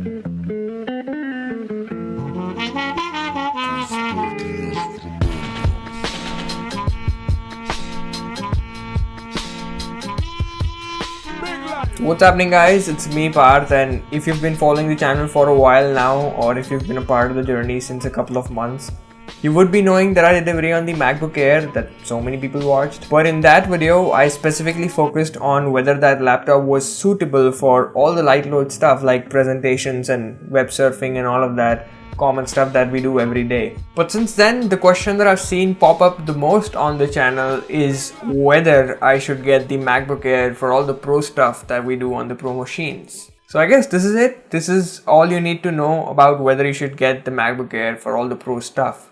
What's happening, guys? It's me, Parth, and if you've been following the channel for a while now, or if you've been a part of the journey since a couple of months, you would be knowing that I did a video on the MacBook Air that so many people watched. But in that video, I specifically focused on whether that laptop was suitable for all the light load stuff like presentations and web surfing and all of that common stuff that we do every day. But since then, the question that I've seen pop up the most on the channel is whether I should get the MacBook Air for all the pro stuff that we do on the pro machines. So I guess this is it. This is all you need to know about whether you should get the MacBook Air for all the pro stuff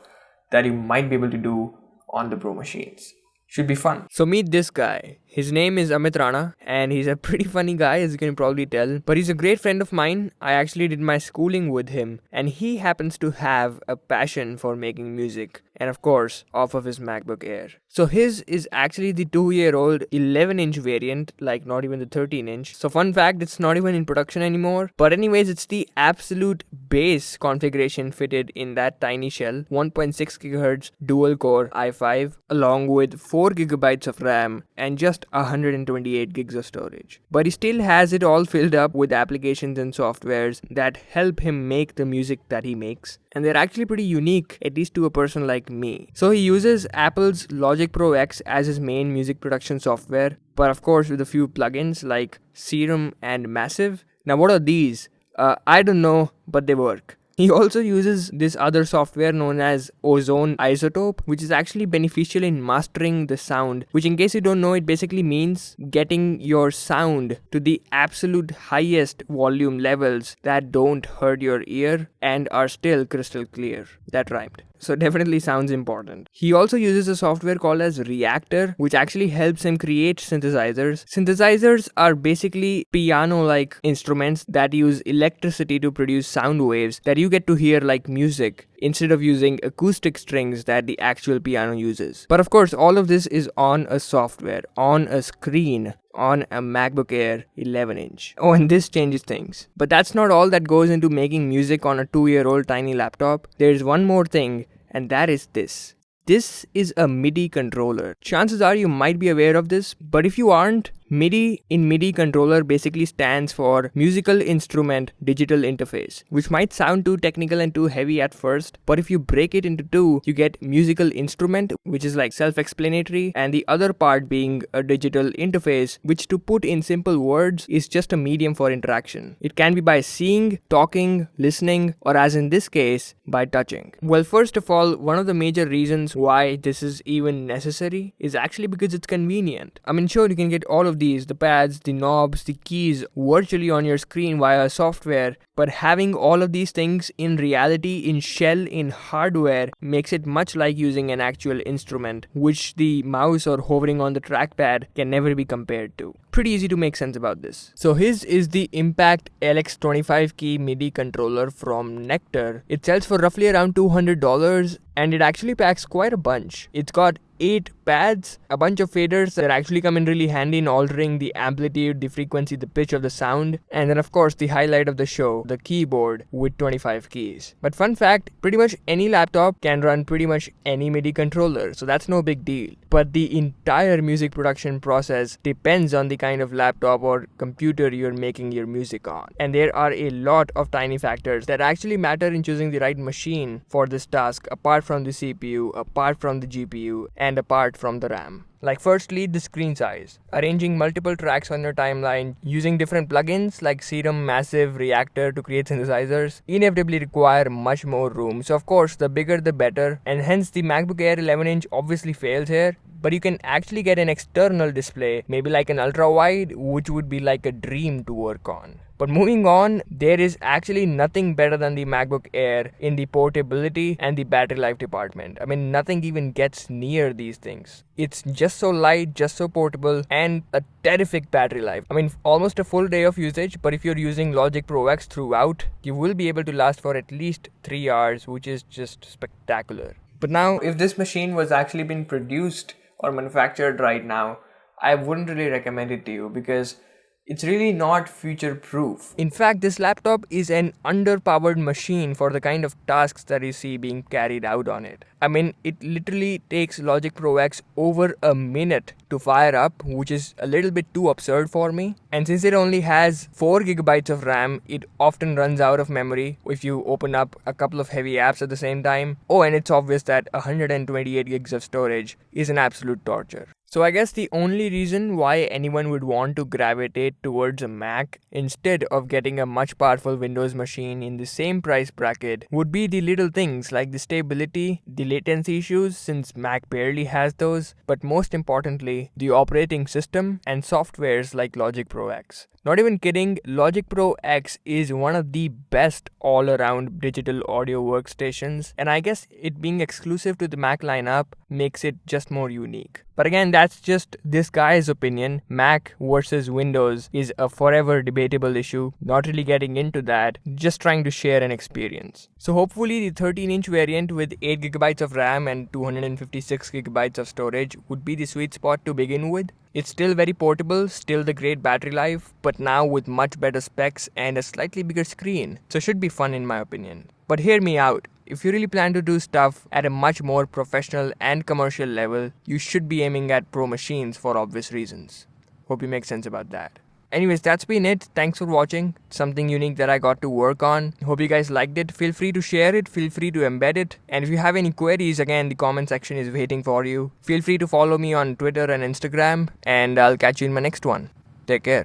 that you might be able to do on the pro machines. Should be fun. So meet this guy. His name is Amit Rana and he's a pretty funny guy, as you can probably tell. But he's a great friend of mine. I actually did my schooling with him and he happens to have a passion for making music. And of course, off of his MacBook Air. So his is actually the 2-year-old 11-inch variant, like not even the 13-inch. So fun fact, it's not even in production anymore. But anyways, it's the absolute base configuration fitted in that tiny shell. 1.6 GHz dual core i5 along with 4 GB of RAM and just 128 gigs of storage. But he still has it all filled up with applications and softwares that help him make the music that he makes. And they're actually pretty unique, at least to a person like me. So he uses Apple's Logic Pro X as his main music production software, but of course with a few plugins like Serum and Massive. Now what are these? I don't know, but they work. He also uses this other software known as Ozone Isotope, which is actually beneficial in mastering the sound, which in case you don't know, it basically means getting your sound to the absolute highest volume levels that don't hurt your ear and are still crystal clear. That rhymed. So definitely sounds important. He also uses a software called as Reactor, which actually helps him create synthesizers. Synthesizers are basically piano-like instruments that use electricity to produce sound waves that you get to hear like music, instead of using acoustic strings that the actual piano uses. But of course, all of this is on a software, on a screen, on a MacBook Air 11-inch. Oh, and this changes things. But that's not all that goes into making music on a 2-year-old tiny laptop. There's one more thing, and that is this. This is a MIDI controller. Chances are you might be aware of this, but if you aren't, MIDI in MIDI controller basically stands for Musical Instrument Digital Interface, which might sound too technical and too heavy at first, but if you break it into two, you get musical instrument, which is like self-explanatory, and the other part being a digital interface, which to put in simple words is just a medium for interaction. It can be by seeing, talking, listening, or as in this case, by touching. Well, first of all, one of the major reasons why this is even necessary is actually because it's convenient. I mean, sure, you can get all of the pads, the knobs, the keys virtually on your screen via software, but having all of these things in reality, in shell, in hardware, makes it much like using an actual instrument, which the mouse or hovering on the trackpad can never be compared to. Pretty easy to make sense about this. So his is the Impact LX25 key MIDI controller from Nectar. It sells for roughly around $200 and it actually packs quite a bunch. It's got 8 pads, a bunch of faders that actually come in really handy in altering the amplitude, the frequency, the pitch of the sound, and then of course the highlight of the show, the keyboard with 25 keys. But fun fact, pretty much any laptop can run pretty much any MIDI controller, so that's no big deal. But the entire music production process depends on the kind of laptop or computer you're making your music on. And there are a lot of tiny factors that actually matter in choosing the right machine for this task, apart from the CPU, apart from the GPU, and apart from the RAM. Like firstly, the screen size. Arranging multiple tracks on your timeline using different plugins like Serum, Massive, Reactor to create synthesizers inevitably require much more room. So of course, the bigger the better, and hence the MacBook Air 11-inch obviously fails here. But you can actually get an external display, maybe like an ultra wide, which would be like a dream to work on. But moving on, there is actually nothing better than the MacBook Air in the portability and the battery life department. I mean, nothing even gets near these things. It's just so light, just so portable, and a terrific battery life. I mean, almost a full day of usage, but if you're using Logic Pro X throughout, you will be able to last for at least 3 hours, which is just spectacular. But now, if this machine was actually being produced or manufactured right now, I wouldn't really recommend it to you because It's really not future proof. In fact, this laptop is an underpowered machine for the kind of tasks that you see being carried out on it. I mean, it literally takes Logic Pro X over a minute to fire up, which is a little bit too absurd for me. And since it only has 4 GB of RAM, it often runs out of memory if you open up a couple of heavy apps at the same time. Oh, and it's obvious that 128 gigs of storage is an absolute torture. So I guess the only reason why anyone would want to gravitate towards a Mac instead of getting a much powerful Windows machine in the same price bracket would be the little things like the stability, the latency issues since Mac barely has those, but most importantly, the operating system and softwares like Logic Pro X. Not even kidding, Logic Pro X is one of the best all-around digital audio workstations, and I guess it being exclusive to the Mac lineup makes it just more unique. But again, that's just this guy's opinion. Mac versus Windows is a forever debatable issue. Not really getting into that, just trying to share an experience. So hopefully the 13-inch variant with 8 GB of RAM and 256 GB of storage would be the sweet spot to begin with. It's still very portable, still the great battery life, but now with much better specs and a slightly bigger screen. So should be fun in my opinion. But hear me out. If you really plan to do stuff at a much more professional and commercial level, you should be aiming at pro machines for obvious reasons. Hope you make sense about that. Anyways, that's been it. Thanks for watching. Something unique that I got to work on. Hope you guys liked it. Feel free to share it. Feel free to embed it. And if you have any queries, again, the comment section is waiting for you. Feel free to follow me on Twitter and Instagram. And I'll catch you in my next one. Take care.